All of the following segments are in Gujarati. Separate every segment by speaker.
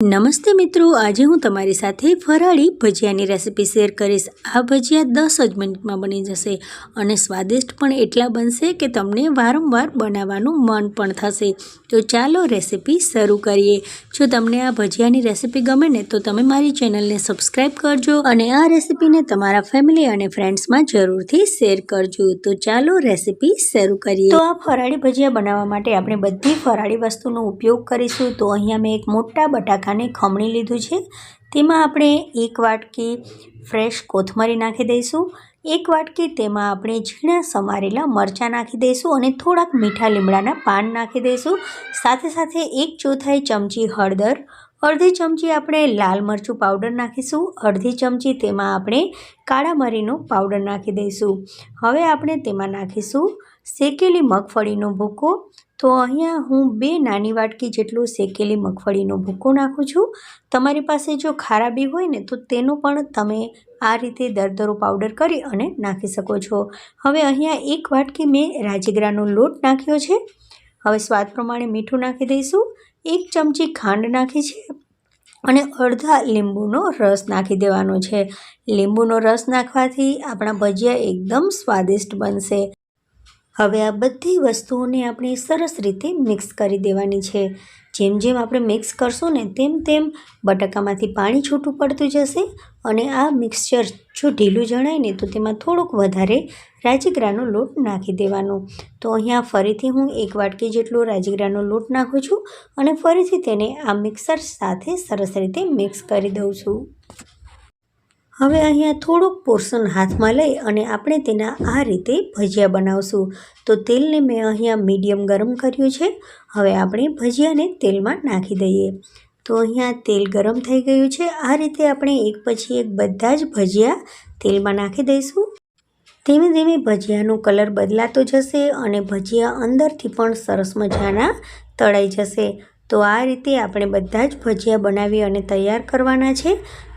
Speaker 1: નમસ્તે મિત્રો, આજે હું તમારી સાથે ફરાળી ભજીયાની રેસિપી શેર કરીશ। આ ભજીયા 10 જ મિનિટમાં બની જશે અને સ્વાદિષ્ટ પણ એટલા બનશે કે તમને વારંવાર બનાવવાનું મન પણ થશે। તો ચાલો રેસિપી શરૂ કરીએ। જો તમને આ ભજીયાની રેસિપી ગમે ને તો તમે મારી ચેનલને સબસ્ક્રાઈબ કરજો અને આ રેસિપીને તમારા ફેમિલી અને ફ્રેન્ડ્સમાં જરૂરથી શેર કરજો। તો ચાલો રેસિપી શરૂ કરીએ। તો આ ફરાળી ભજીયા બનાવવા માટે આપણે બધી ફરાળી વસ્તુનો ઉપયોગ કરીશું। તો અહીંયા મેં એક મોટા બટાકા ખમણી લીધું છે। તેમાં આપણે 1 વાટકી ફ્રેશ કોથમરી નાખી દઈશું। 1 વાટકી તેમાં આપણે ઝીણા સમારેલા મરચાં નાખી દઈશું અને થોડાક મીઠા લીમડાના પાન નાખી દઈશું। સાથે સાથે 1/4 ચમચી હળદર, અડધી ચમચી આપણે લાલ મરચું પાવડર નાખીશું, અડધી ચમચી તેમાં આપણે કાળા મરીનો પાવડર નાખી દઈશું। હવે આપણે તેમાં નાખીશું શેકેલી મગફળીનો ભૂકો। તો અહીંયા હું 2 નાની વાટકી જેટલું શેકેલી મગફળીનો ભૂકો નાખું છું। તમારી પાસે જો ખારાબી હોય ને તો તેનો પણ તમે આ રીતે દરદરો પાવડર કરી અને નાખી શકો છો। હવે અહીંયા 1 વાટકી મેં રાજગરાનો લોટ નાખ્યો છે। હવે સ્વાદ પ્રમાણે મીઠું નાખી દઈશું, 1 ચમચી ખાંડ નાખી છે અને અડધા લીંબુનો રસ નાખી દેવાનો છે। લીંબુનો રસ નાખવાથી આપણા ભજીયા એકદમ સ્વાદિષ્ટ બનશે। હવે આ બધી વસ્તુઓને આપણે સરસ રીતે મિક્સ કરી દેવાની છે। જેમ જેમ આપણે મિક્સ કરશું ને તેમ તેમ બટાકામાંથી પાણી છૂટું પડતું જશે અને આ મિક્સચર જો ઢીલું જણાય ને તો તેમાં થોડુંક વધારે રાજગરાનો લોટ નાખી દેવાનો। તો અહીંયા ફરીથી હું 1 વાટકી જેટલો રાજગરાનો લોટ નાખું છું અને ફરીથી તેને આ મિક્સર સાથે સરસ રીતે મિક્સ કરી દઉં છું। હવે અહીંયા થોડુંક પોર્શન હાથમાં લઈ અને આપણે તેના આ રીતે ભજીયા બનાવશું। તો તેલને મેં અહીંયા મીડિયમ ગરમ કર્યું છે। હવે આપણે ભજીયાને તેલમાં નાખી દઈએ। તો અહીંયા તેલ ગરમ થઈ ગયું છે। આ રીતે આપણે એક પછી એક બધા જ ભજીયા તેલમાં નાખી દઈશું। ધીમે ધીમે ભજીયાનો કલર બદલાતો જશે અને ભજીયા અંદરથી પણ સરસ મજાના તળાઈ જશે। તો આ રીતે આપણે બધા જ ભજીયા બનાવી અને તૈયાર કરવાના છે।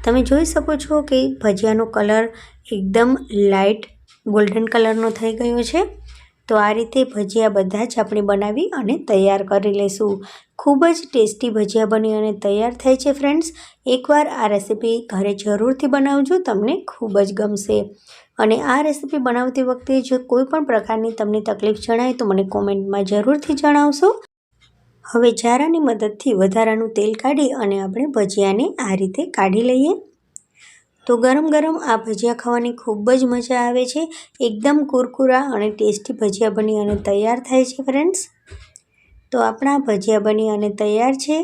Speaker 1: તમે જોઈ શકો છો કે ભજીયાનો કલર એકદમ લાઇટ ગોલ્ડન કલરનો થઈ ગયો છે। તો આ રીતે ભજીયા બધા જ આપણે બનાવી અને તૈયાર કરી લઈશું। ખૂબ જ ટેસ્ટી ભજીયા બની અને તૈયાર થાય છે ફ્રેન્ડ્સ। એકવાર આ રેસિપી ઘરે જરૂરથી બનાવજો, તમને ખૂબ જ ગમશે। અને આ રેસિપી બનાવતી વખતે જો કોઈ પણ પ્રકારની તમને તકલીફ જણાય તો મને કોમેન્ટમાં જરૂરથી જણાવશો। હવે જારાની મદદથી વધારાનું તેલ કાઢી અને આપણે ભજીયાને આ રીતે કાઢી લઈએ। તો ગરમ ગરમ આ ભજીયા ખાવાની ખૂબ જ મજા આવે છે। એકદમ કુરકુરા અને ટેસ્ટી ભજીયા બની અને તૈયાર થાય છે ફ્રેન્ડ્સ। તો આપણા ભજીયા બની અને તૈયાર છે।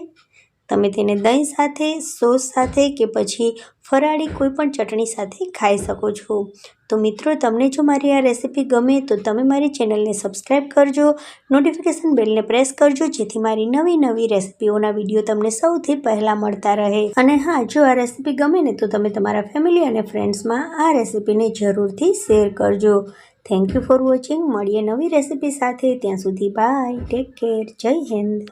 Speaker 1: તમે તેને દહીં સાથે, સોસ સાથે કે પછી ફરાળી કોઈ પણ ચટણી સાથે ખાઈ શકો છો। તો મિત્રો, તમને જો મારી આ રેસિપી ગમે તો તમે મારી ચેનલને સબસ્ક્રાઈબ કરજો, નોટિફિકેશન બેલને પ્રેસ કરજો જેથી મારી નવી નવી રેસિપીઓના વિડીયો તમને સૌથી પહેલાં મળતા રહે। અને હા, જો આ રેસિપી ગમે ને તો તમે તમારા ફેમિલી અને ફ્રેન્ડ્સમાં આ રેસિપીને જરૂરથી શેર કરજો। Thank you for watching. મળીએ નવી રેસિપી સાથે, ત્યાં સુધી બાય, ટેક કેર, જય હિન્દ।